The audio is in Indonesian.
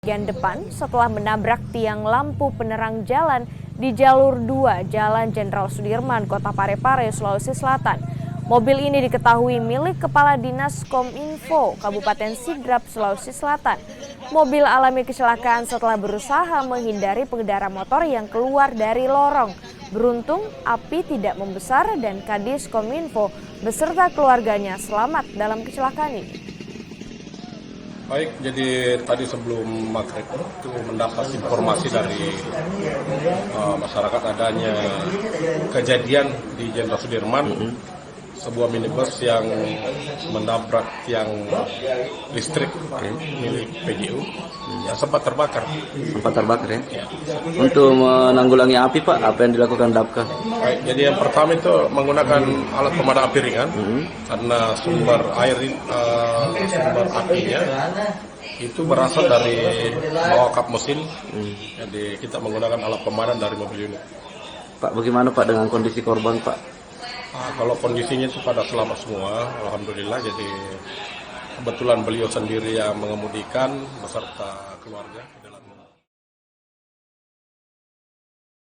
bagian depan setelah menabrak tiang lampu penerang jalan di jalur 2 Jalan Jenderal Sudirman, Kota Parepare, Sulawesi Selatan. Mobil ini diketahui milik Kepala Dinas Kominfo Kabupaten Sidrap, Sulawesi Selatan. Mobil alami kecelakaan setelah berusaha menghindari pengendara motor yang keluar dari lorong. Beruntung api tidak membesar dan Kadis Kominfo beserta keluarganya selamat dalam kecelakaan ini. Baik, jadi tadi sebelum maghrib itu mendapat informasi dari masyarakat adanya kejadian di Jenderal Sudirman, sebuah minibus yang menabrak tiang listrik milik PGU, ya sempat terbakar. Sempat terbakar ya? Untuk menanggulangi api Pak, apa yang dilakukan Damkar? Baik, jadi yang pertama itu menggunakan alat pemadam api ringan, karena sumber apinya itu berasal dari bawah kap mesin, jadi kita menggunakan alat pemadam dari mobil unit. Pak, bagaimana Pak dengan kondisi korban Pak? Kalau kondisinya itu pada selamat semua, alhamdulillah. Jadi kebetulan beliau sendiri yang mengemudikan beserta keluarga.